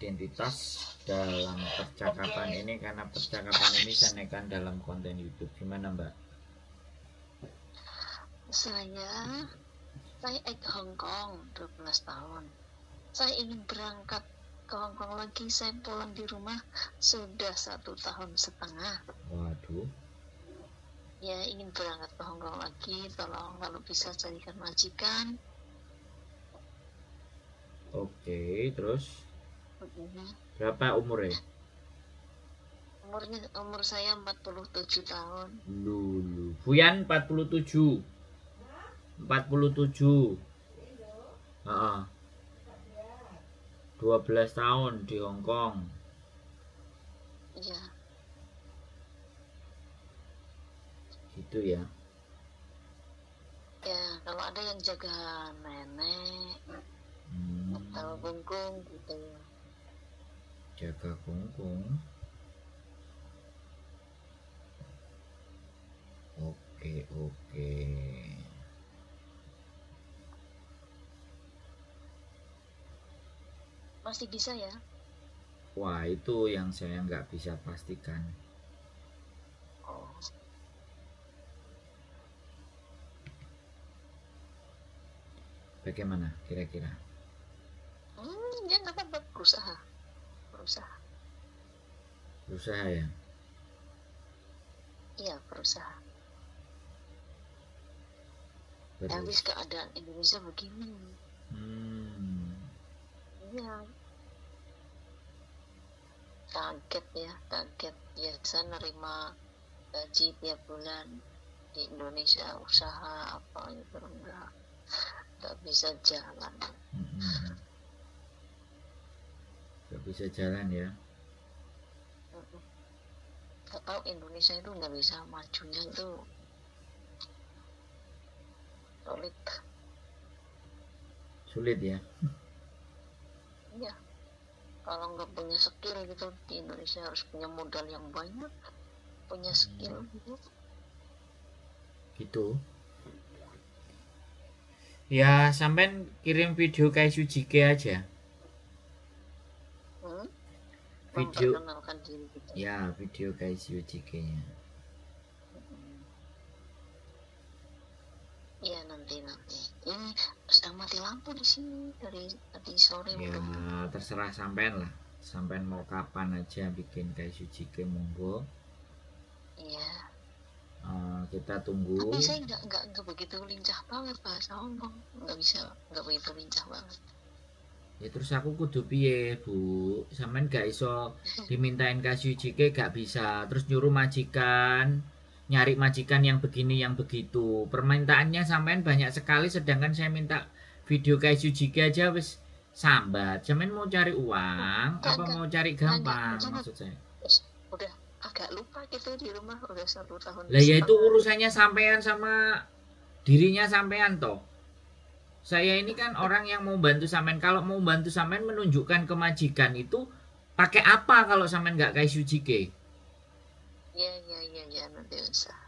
identitas dalam percakapan ini, karena percakapan ini saya naikkan dalam konten YouTube. Gimana Mbak? Saya ke Hong Kong 12 tahun. Saya ingin berangkat ke Hong Kong lagi. Saya pulang di rumah sudah 1,5 tahun. Waduh. Ya, ingin berangkat ke Hong Kong lagi. Tolong kalau bisa carikan majikan. Oke, terus berapa umurnya? Umur saya 47 tahun. Lulu. Buyan 47. 47. 12 tahun di Hong Kong. Iya. Gitu ya. Ya, kalau ada yang jaga nenek atau bungkung gitu. Jaga kungkung. Oke. Masih bisa ya? Wah, itu yang saya nggak bisa pastikan. Oh. Bagaimana kira-kira? Ya nggak apa-apa, berusaha Ya? Iya, berusaha. Terus. Habis keadaan Indonesia begini. Iya. Kaget. Biasa nerima gaji tiap bulan di Indonesia, usaha apa itu nggak bisa jalan. Nggak bisa jalan ya? Nggak tahu Indonesia itu nggak bisa majunya itu sulit ya? Iya. Kalau nggak punya skill gitu, di Indonesia harus punya modal yang banyak, punya skill gitu. Ya, sampai kirim video kayak Sujike aja. Video memperkenalkan diri kita. Ya, video kayak Sujike-nya. Iya, nanti. Ini sedang mati lampu di sini dari tadi sore. Ya, terserah sampean lah. Sampean mau kapan aja bikin kayak Sujike, monggo. Iya. Kita tunggu. Tapi saya nggak begitu lincah banget bahasa Hongkong. Nggak begitu lincah banget. Ya terus aku kudu piye, Bu? Sampean gak iso dimintain kayak Sujike, gak bisa. Terus nyuruh majikan, nyari majikan yang begini yang begitu. Permintaannya sampean banyak sekali, sedangkan saya minta video kayak Sujike aja wis sambat. Sampean mau cari uang mau cari gampang maksud saya? Udah agak lupa gitu di rumah, udah 1 tahun. Lah ya itu urusannya sampean sama dirinya sampean toh. Saya ini kan orang yang mau bantu sampean. Kalau mau bantu sampean menunjukkan kemajikan itu pakai apa kalau sampean nggak kayak Sujike? Ya nanti usah.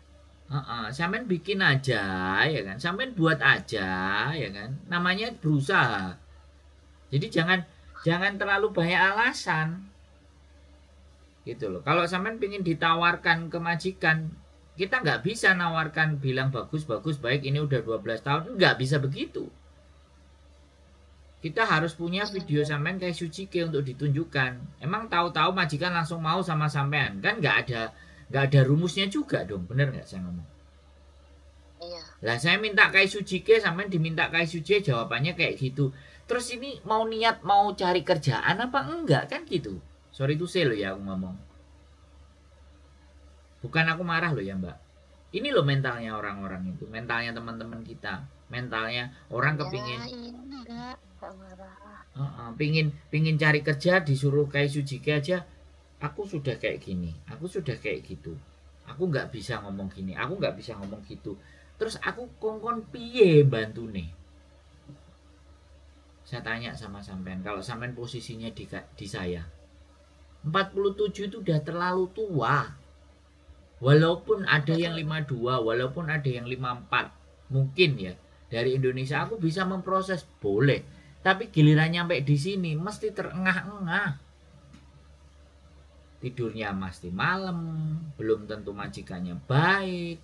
Sampean bikin aja ya kan. Sampean buat aja ya kan. Namanya berusaha. Jadi jangan terlalu banyak alasan. Gitu loh. Kalau sampean pingin ditawarkan kemajikan, kita nggak bisa nawarkan bilang bagus baik ini udah 12 tahun, nggak bisa begitu. Kita harus punya video sampean kayak Sujike untuk ditunjukkan. Emang tahu-tahu majikan langsung mau sama sampean? Kan nggak ada rumusnya juga dong, bener nggak saya ngomong? Iya. Lah saya minta kayak Sujike, sampean diminta kayak Sujike, jawabannya kayak gitu. Terus ini mau niat mau cari kerjaan apa enggak kan gitu? Sorry to say loh ya aku ngomong. Bukan aku marah loh ya Mbak. Ini loh mentalnya orang-orang itu, mentalnya teman-teman kita, mentalnya orang kepingin. Enggak marah. Pingin cari kerja disuruh kayak Sujike aja. Aku sudah kayak gini, aku sudah kayak gitu. Aku nggak bisa ngomong gini, aku nggak bisa ngomong gitu. Terus aku kongkon piye bantu nih? Saya tanya sama sampean, kalau sampean posisinya di saya, 47 itu udah terlalu tua. Walaupun ada yang 52, walaupun ada yang 54, mungkin ya dari Indonesia aku bisa memproses, boleh. Tapi giliran nyampe di sini mesti terengah-engah. Tidurnya mesti malam, belum tentu majikannya baik,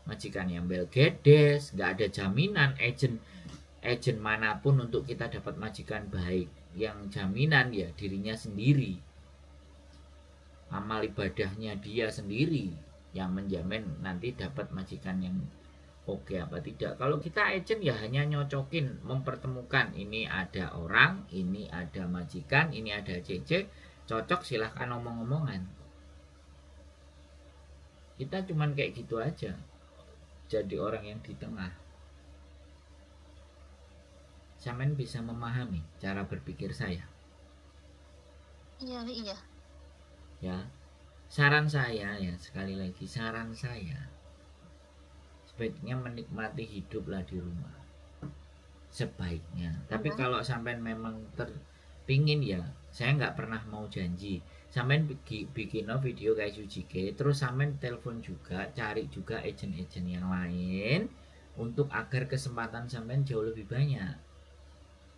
majikannya belgedes, nggak ada jaminan agent manapun untuk kita dapat majikan baik. Yang jaminan ya dirinya sendiri, amal ibadahnya dia sendiri yang menjamin nanti dapat majikan yang oke apa tidak. Kalau kita agent ya hanya nyocokin, mempertemukan, ini ada orang, ini ada majikan, ini ada CC, cocok silahkan omong-omongan. Kita cuman kayak gitu aja, jadi orang yang di tengah. Sampean bisa memahami cara berpikir saya? Iya. Ya, saran saya ya, sekali lagi saran saya, sebaiknya menikmati hiduplah di rumah sebaiknya. Tapi kalau sampean memang terpingin ya, saya nggak pernah mau janji. Sampean bikin video kayak Sujike, terus sampean telepon juga, cari juga agent-agent yang lain untuk agar kesempatan sampean jauh lebih banyak.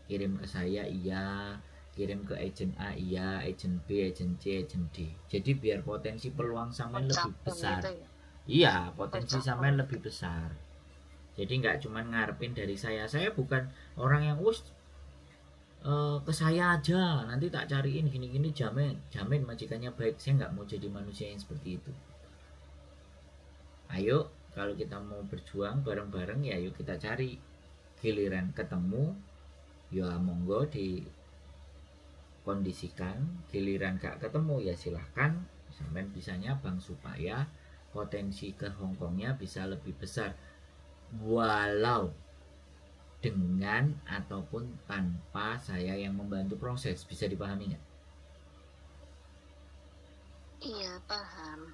Kirim ke saya iya, kirim ke agent A iya, agent B, agent C, agent D. Jadi biar potensi peluang sampean lebih besar. Iya, potensi sampean lebih besar. Jadi nggak cuman ngarepin dari saya bukan orang yang ke saya aja, nanti tak cariin gini-gini, jamin majikannya baik. Saya nggak mau jadi manusia yang seperti itu. Ayo, kalau kita mau berjuang bareng-bareng ya yuk kita cari. Giliran ketemu ya monggo dikondisikan, giliran gak ketemu ya silahkan sampean bisa nyabang supaya potensi ke Hongkongnya bisa lebih besar, walau dengan ataupun tanpa saya yang membantu proses. Bisa dipahami nggak? Iya, paham.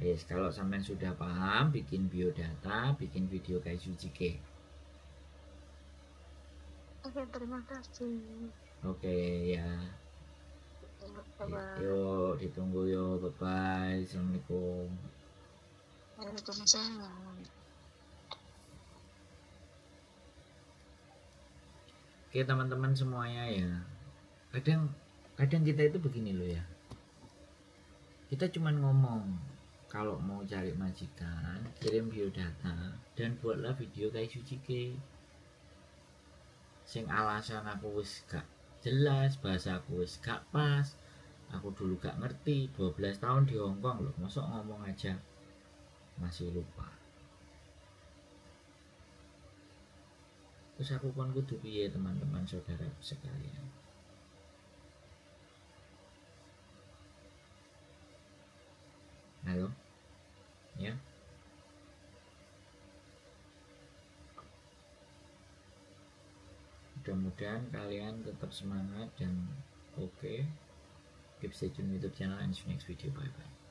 Yes, kalau sampean sudah paham, bikin biodata, bikin video kayak Sujike. Oke, terima kasih. Oke ya. Bye-bye. Yuk ditunggu yuk, bye bye. Assalamualaikum. Waalaikumsalam. Oke teman-teman semuanya ya, kadang kita itu begini loh ya, kita cuman ngomong kalau mau cari majikan kirim biodata dan buatlah video kayak Sujike. Sing alasan aku wis gak jelas, bahasa aku wis gak pas, aku dulu gak ngerti, 12 tahun di Hongkong loh, masa ngomong aja masih lupa. Terus aku kon kudu piye teman-teman saudara sekalian? Halo? Ya. Mudah-mudahan kalian tetap semangat dan oke. Keep stay tune YouTube channel and see you next video. Bye bye.